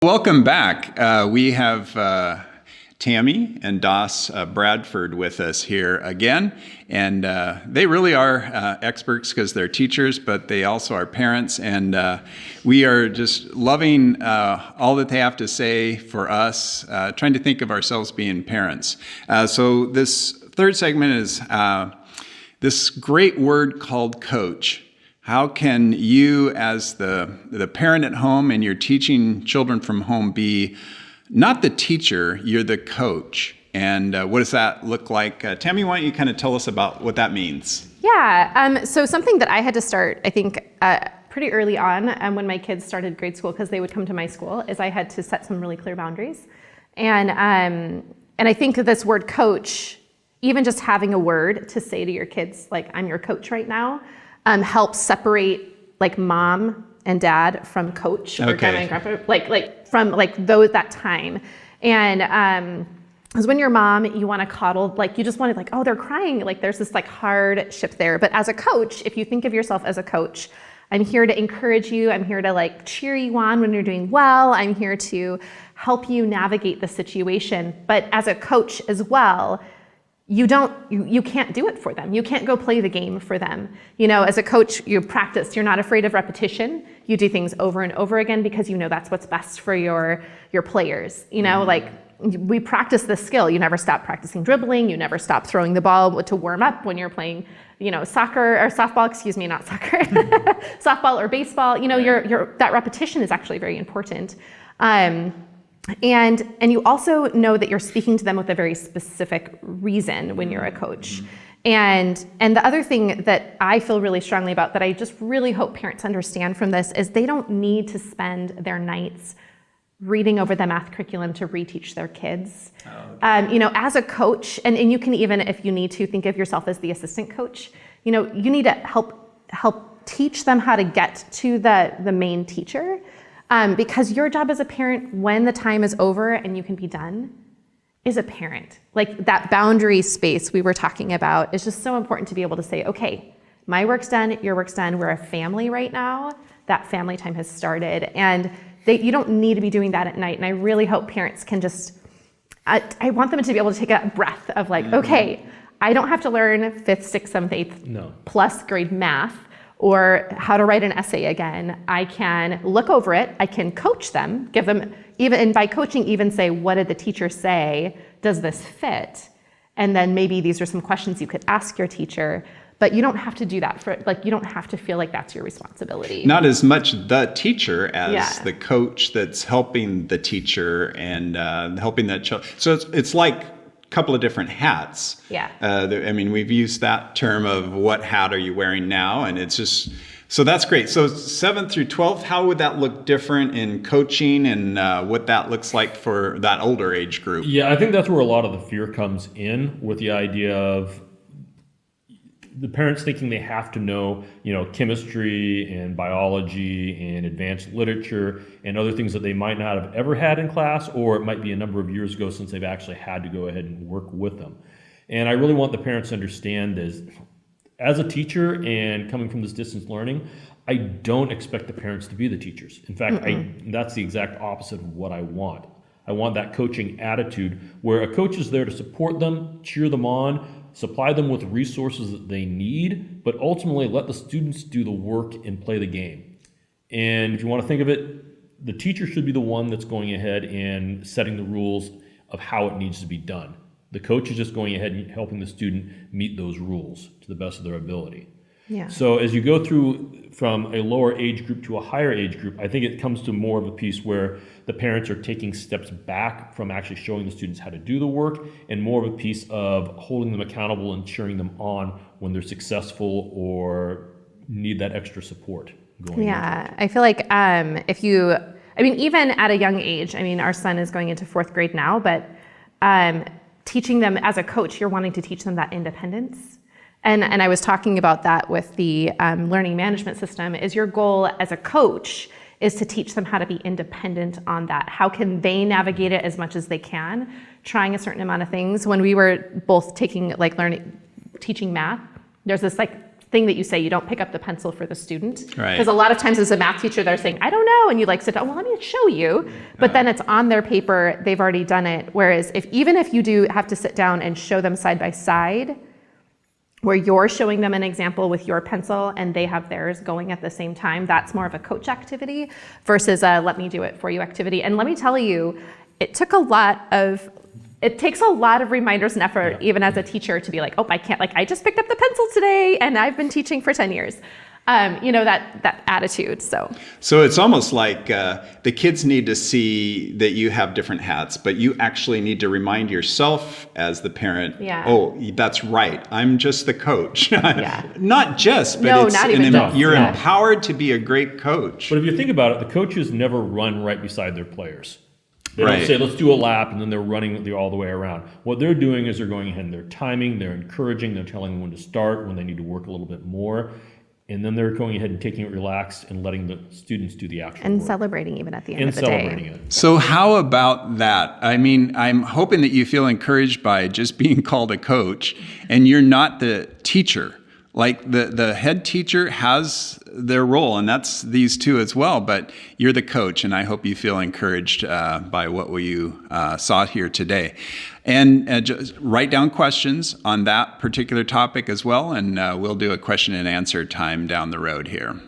Welcome back. We have Tammy and Doss Bradford with us here again, and they really are experts because they're teachers, but they also are parents, and we are just loving all that they have to say for us, trying to think of ourselves being parents. So this third segment is this great word called coach. How can you, as the parent at home and you're teaching children from home, be not the teacher, you're the coach? And what does that look like? Tammy, why don't you kind of tell us about what that means? Yeah, so something that I had to start, I think, pretty early on when my kids started grade school, because they would come to my school, is I had to set some really clear boundaries. And I think that this word coach, even just having a word to say to your kids, like, I'm your coach right now, helps separate like mom and dad from coach or grandma and grandpa, like from like those that time. And because when you're mom, you want to coddle, like you just want to like, oh, they're crying, like there's this like hardship there. But as a coach, if you think of yourself as a coach, I'm here to encourage you. I'm here to like cheer you on when you're doing well. I'm here to help you navigate the situation. But as a coach as well, you can't do it for them. You can't go play the game for them. You know, as a coach, you practice. You're not afraid of repetition. You do things over and over again because you know that's what's best for your players. You know, like we practice this skill. You never stop practicing dribbling. You never stop throwing the ball to warm up when you're playing, you know, soccer or softball. Excuse me, not soccer, softball or baseball. You know, your that repetition is actually very important. And you also know that you're speaking to them with a very specific reason when you're a coach. And the other thing that I feel really strongly about that I just really hope parents understand from this is they don't need to spend their nights reading over the math curriculum to reteach their kids. You know, as a coach, and you can even, if you need to, think of yourself as the assistant coach. You know, you need to help teach them how to get to the main teacher. Because your job as a parent, when the time is over and you can be done, is a parent. Like that boundary space we were talking about is just so important to be able to say, okay, my work's done, your work's done, we're a family right now, that family time has started. And you don't need to be doing that at night. And I really hope parents can just, I want them to be able to take a breath of like, okay, I don't have to learn 5th, 6th, 7th, 8th plus grade math or how to write an essay again. I can look over it, I can coach them, give them, even by coaching, even say, what did the teacher say? Does this fit? And then maybe these are some questions you could ask your teacher, but you don't have to do that you don't have to feel like that's your responsibility. Not as much the teacher as the coach that's helping the teacher and helping that child. So it's like couple of different hats. Yeah. I mean, we've used that term of what hat are you wearing now? And it's just, so that's great. So 7th through 12th, how would that look different in coaching and what that looks like for that older age group? Yeah, I think that's where a lot of the fear comes in with the idea of the parents thinking they have to know, you know, chemistry and biology and advanced literature and other things that they might not have ever had in class, or it might be a number of years ago since they've actually had to go ahead and work with them. And I really want the parents to understand this. As a teacher and coming from this distance learning, I don't expect the parents to be the teachers. In fact, that's the exact opposite of what I want. I want that coaching attitude where a coach is there to support them, cheer them on, supply them with resources that they need, but ultimately let the students do the work and play the game. And if you want to think of it, the teacher should be the one that's going ahead and setting the rules of how it needs to be done. The coach is just going ahead and helping the student meet those rules to the best of their ability. Yeah. So as you go through from a lower age group to a higher age group, I think it comes to more of a piece where the parents are taking steps back from actually showing the students how to do the work and more of a piece of holding them accountable and cheering them on when they're successful or need that extra support going Yeah, I feel like even at a young age, I mean, our son is going into 4th grade now, but teaching them as a coach, you're wanting to teach them that independence. And I was talking about that with the learning management system, is your goal as a coach is to teach them how to be independent on that. How can they navigate it as much as they can, trying a certain amount of things. When we were both taking teaching math, there's this thing that you say, you don't pick up the pencil for the student. Right. Because a lot of times as a math teacher, they're saying, I don't know. And you like sit down, well, let me show you. But then it's on their paper, they've already done it. Whereas even if you do have to sit down and show them side by side, where you're showing them an example with your pencil and they have theirs going at the same time, that's more of a coach activity versus a let me do it for you activity. And let me tell you, it takes a lot of reminders and effort, even as a teacher, to be like, oh, I can't, like, I just picked up the pencil today and I've been teaching for 10 years. That attitude, so. So it's almost like the kids need to see that you have different hats, but you actually need to remind yourself as the parent, oh, that's right, I'm just the coach. Not just, but no, it's not even just. you're empowered to be a great coach. But if you think about it, the coaches never run right beside their players. They Right. don't say, let's do a lap, and then they're running all the way around. What they're doing is they're going ahead and they're timing, they're encouraging, they're telling them when to start, when they need to work a little bit more. And then they're going ahead and taking it relaxed and letting the students do the actual And work. celebrating even at the end And of the day. celebrating it. So how about that? I mean, I'm hoping that you feel encouraged by just being called a coach and you're not the teacher. Like the head teacher has their role, and that's these two as well, but you're the coach, and I hope you feel encouraged by what you saw here today. And just write down questions on that particular topic as well, and we'll do a question and answer time down the road here.